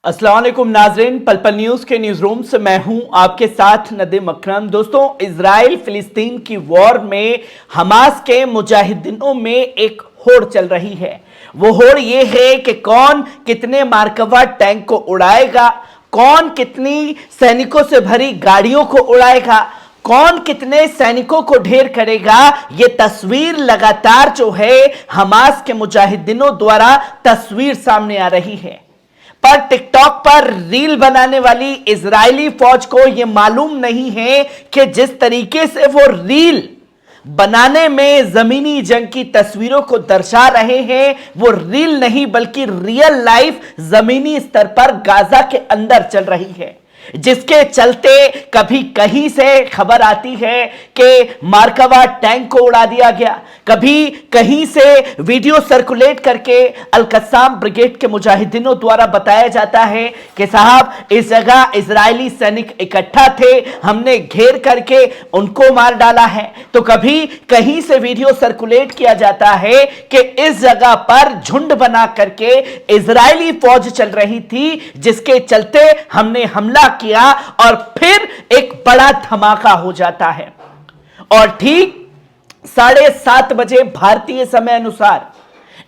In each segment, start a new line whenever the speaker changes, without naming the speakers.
अस्सलाम वालेकुम नाज़रीन, पल पल न्यूज के न्यूज रूम से मैं हूं आपके साथ नदीम अकरम। दोस्तों, इजराइल फिलिस्तीन की वॉर में हमास के मुजाहिदीनों में एक होड़ चल रही है। वो होड़ ये है कि कौन कितने मार्कवा टैंक को उड़ाएगा, कौन कितनी सैनिकों से भरी गाड़ियों को उड़ाएगा, कौन कितने सैनिकों को ढेर करेगा। ये तस्वीर लगातार जो है हमास के मुजाहिदीनों द्वारा तस्वीर सामने आ रही है। पर टिकटॉक पर रील बनाने वाली इजरायली फौज को यह मालूम नहीं है कि जिस तरीके से वो रील बनाने में जमीनी जंग की तस्वीरों को दर्शा रहे हैं, वो रील नहीं बल्कि रियल लाइफ जमीनी स्तर पर गाजा के अंदर चल रही है, जिसके चलते कभी कहीं से खबर आती है कि मार्कवा टैंक को उड़ा दिया गया, कभी कहीं से वीडियो सर्कुलेट करके अल-कस्साम ब्रिगेड के मुजाहिदीनों द्वारा बताया जाता है कि साहब इस जगह इजरायली सैनिक इकट्ठा थे, हमने घेर करके उनको मार डाला है। तो कभी कहीं से वीडियो सर्कुलेट किया जाता है कि इस जगह पर झुंड बना करके इजरायली फौज चल रही थी, जिसके चलते हमने हमला किया और फिर एक बड़ा धमाका हो जाता है। और ठीक 7:30 बजे भारतीय समय अनुसार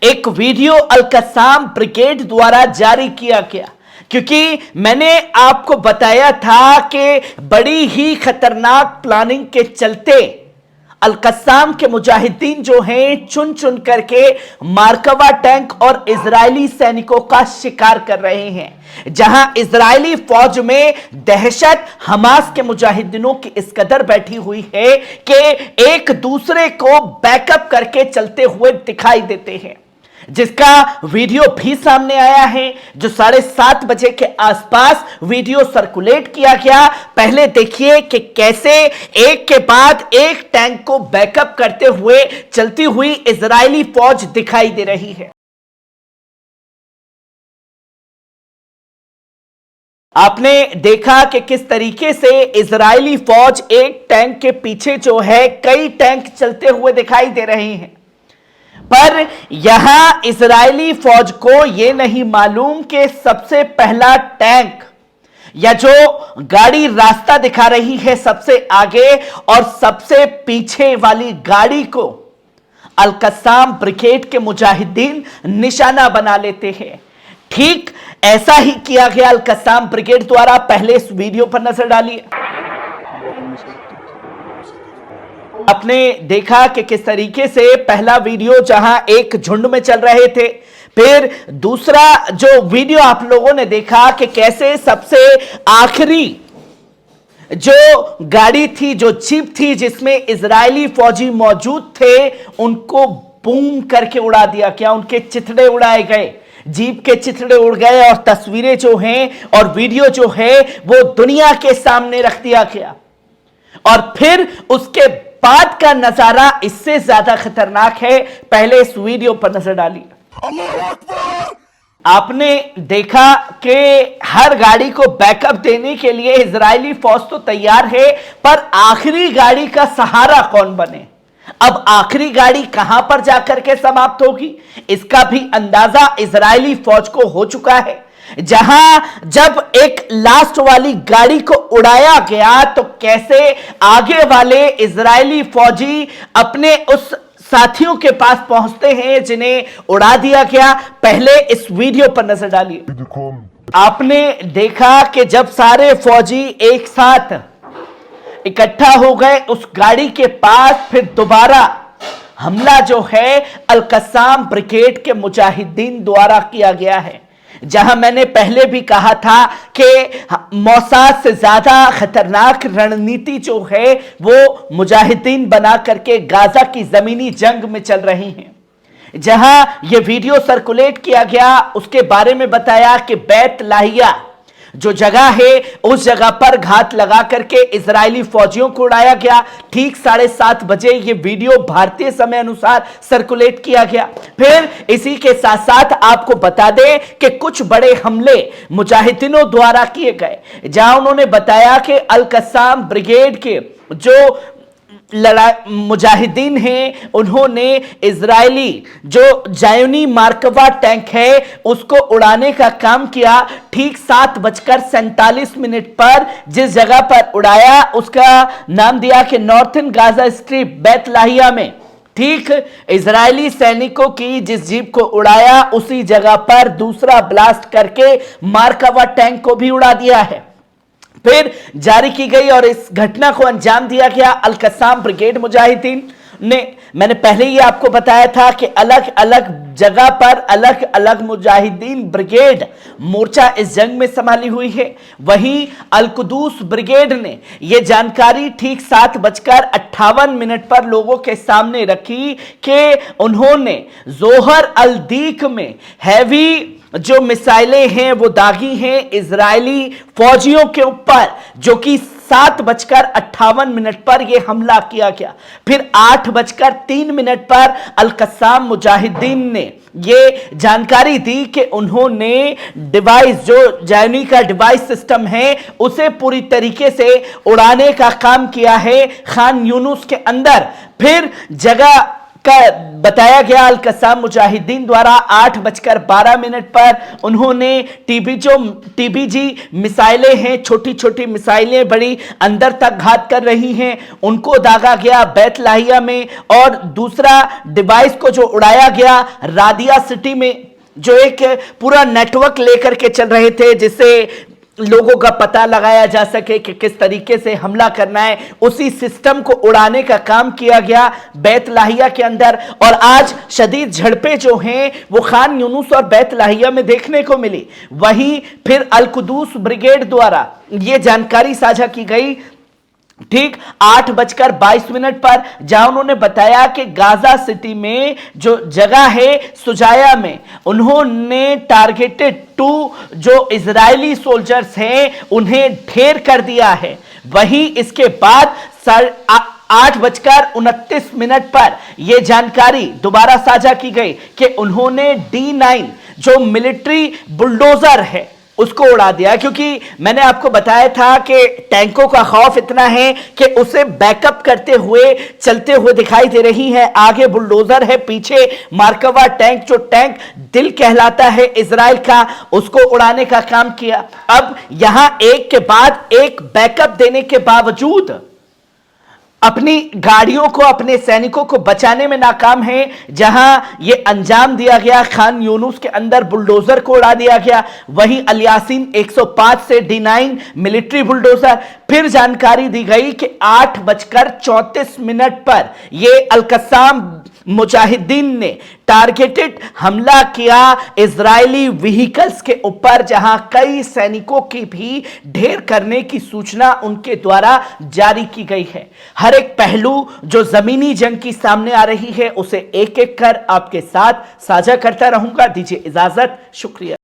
एक वीडियो अल-कस्साम ब्रिगेड द्वारा जारी किया गया, क्योंकि मैंने आपको बताया था कि बड़ी ही खतरनाक प्लानिंग के चलते अल-कस्साम के मुजाहिदीन जो हैं चुन चुन करके मार्कवा टैंक और इजरायली सैनिकों का शिकार कर रहे हैं। जहां इजरायली फौज में दहशत हमास के मुजाहिदीनों की इस कदर बैठी हुई है कि एक दूसरे को बैकअप करके चलते हुए दिखाई देते हैं, जिसका वीडियो भी सामने आया है, जो 7:30 बजे के आसपास वीडियो सर्कुलेट किया गया। पहले देखिए कि कैसे एक के बाद एक टैंक को बैकअप करते हुए चलती हुई इजरायली फौज दिखाई दे रही है। आपने देखा कि किस तरीके से इजरायली फौज एक टैंक के पीछे जो है कई टैंक चलते हुए दिखाई दे रहे हैं, पर यहां इजरायली फौज को यह नहीं मालूम कि सबसे पहला टैंक या जो गाड़ी रास्ता दिखा रही है सबसे आगे और सबसे पीछे वाली गाड़ी को अल-कस्साम ब्रिगेड के मुजाहिदीन निशाना बना लेते हैं। ठीक ऐसा ही किया गया अल-कस्साम ब्रिगेड द्वारा। पहले इस वीडियो पर नजर डालिए। आपने देखा कि किस तरीके से पहला वीडियो जहां एक झुंड में चल रहे थे, फिर दूसरा जो वीडियो आप लोगों ने देखा कि कैसे सबसे आखिरी जो गाड़ी थी, जो जीप थी जिसमें इजरायली फौजी मौजूद थे, उनको बूम करके उड़ा दिया गया, उनके चिथड़े उड़ाए गए, जीप के चिथड़े उड़ गए और तस्वीरें जो हैं और वीडियो जो है वो दुनिया के सामने रख दिया गया। और फिर उसके बाद का नजारा इससे ज्यादा खतरनाक है। पहले इस वीडियो पर नजर डालिए। आपने देखा कि हर गाड़ी को बैकअप देने के लिए इजरायली फौज तो तैयार है, पर आखिरी गाड़ी का सहारा कौन बने, अब आखिरी गाड़ी कहां पर जाकर के समाप्त होगी, इसका भी अंदाजा इजरायली फौज को हो चुका है। जहां जब एक लास्ट वाली गाड़ी को उड़ाया गया तो कैसे आगे वाले इजरायली फौजी अपने उस साथियों के पास पहुंचते हैं जिन्हें उड़ा दिया गया। पहले इस वीडियो पर नजर डालिए। आपने देखा कि जब सारे फौजी एक साथ इकट्ठा हो गए उस गाड़ी के पास, फिर दोबारा हमला जो है अल-कस्साम ब्रिगेड के मुजाहिदीन द्वारा किया गया है। जहां मैंने पहले भी कहा था कि मौसाद से ज्यादा खतरनाक रणनीति जो है वो मुजाहिदीन बना करके गाजा की जमीनी जंग में चल रही हैं। जहां यह वीडियो सर्कुलेट किया गया उसके बारे में बताया कि बैत लाहिया जो जगह है उस जगह पर घात लगा करके इजरायली फौजियों को उड़ाया गया। ठीक 7:30 बजे ये वीडियो भारतीय समय अनुसार सर्कुलेट किया गया। फिर इसी के साथ साथ आपको बता दें कि कुछ बड़े हमले मुजाहिदीनों द्वारा किए गए, जहां उन्होंने बताया कि अल-कस्साम ब्रिगेड के जो मुजाहिदीन हैं उन्होंने इजरायली जो जायोनी मार्कवा टैंक है उसको उड़ाने का काम किया। ठीक 7:47 पर जिस जगह पर उड़ाया उसका नाम दिया कि नॉर्थन गाजा स्ट्रिप बैतलाहिया में। ठीक इजरायली सैनिकों की जिस जीप को उड़ाया उसी जगह पर दूसरा ब्लास्ट करके मार्कवा टैंक को भी उड़ा दिया है। फिर जारी की गई और इस घटना को अंजाम दिया गया अल कस्साम ब्रिगेड मुजाहिदीन ने। मैंने पहले ही आपको बताया था कि अलग अलग जगह पर अलग अलग मुजाहिदीन ब्रिगेड मोर्चा इस जंग में संभाली हुई है। वहीं अल कुदूस ब्रिगेड ने यह जानकारी ठीक 7:58 पर लोगों के सामने रखी कि उन्होंने जोहर अल दीक में हैवी जो मिसाइलें हैं वो दागी हैं इजरायली फौजियों के ऊपर, जो कि 7:58 पर यह हमला किया गया। फिर 8:03 पर अल कस्साम मुजाहिदीन ने यह जानकारी दी कि उन्होंने डिवाइस जो जायोनी का डिवाइस सिस्टम है उसे पूरी तरीके से उड़ाने का काम किया है खान यूनुस के अंदर। फिर जगह का बताया गया अल कस्साम मुजाहिदीन द्वारा 8:12 पर उन्होंने टीबीजी मिसाइलें हैं, छोटी छोटी मिसाइलें बड़ी अंदर तक घात कर रही हैं, उनको दागा गया बैतलाहिया में। और दूसरा डिवाइस को जो उड़ाया गया रादिया सिटी में, जो एक पूरा नेटवर्क लेकर के चल रहे थे जिससे लोगों का पता लगाया जा सके कि किस तरीके से हमला करना है, उसी सिस्टम को उड़ाने का काम किया गया बैतलाहिया के अंदर। और आज शदीद झड़पें जो हैं वो खान यूनुस और बैतलाहिया में देखने को मिली। वहीं फिर अल कुदूस ब्रिगेड द्वारा यह जानकारी साझा की गई ठीक 8:22 पर, जहां उन्होंने बताया कि गाजा सिटी में जो जगह है सुजाया में उन्होंने टारगेटेड 2 जो इजरायली सोल्जर्स हैं उन्हें ढेर कर दिया है। वहीं इसके बाद 8:29 पर यह जानकारी दोबारा साझा की गई कि उन्होंने D9 जो मिलिट्री बुलडोजर है उसको उड़ा दिया, क्योंकि मैंने आपको बताया था कि टैंकों का खौफ इतना है कि उसे बैकअप करते हुए चलते हुए दिखाई दे रही हैं। आगे बुलडोजर है, पीछे मार्कवा टैंक, जो टैंक दिल कहलाता है इजराइल का, उसको उड़ाने का काम किया। अब यहां एक के बाद एक बैकअप देने के बावजूद अपनी गाड़ियों को, अपने सैनिकों को बचाने में नाकाम है। जहां यह अंजाम दिया गया खान यूनुस के अंदर बुलडोजर को उड़ा दिया गया। वहीं अल यासीन 105 से D9 मिलिट्री बुलडोजर। फिर जानकारी दी गई कि 8:34 पर यह अल कस्साम मुजाहिदीन ने टारगेटेड हमला किया इजरायली व्हीकल्स के ऊपर, जहां कई सैनिकों की भी ढेर करने की सूचना उनके द्वारा जारी की गई है। हर एक पहलू जो जमीनी जंग की सामने आ रही है उसे एक एक कर आपके साथ साझा करता रहूंगा। दीजिए इजाजत, शुक्रिया।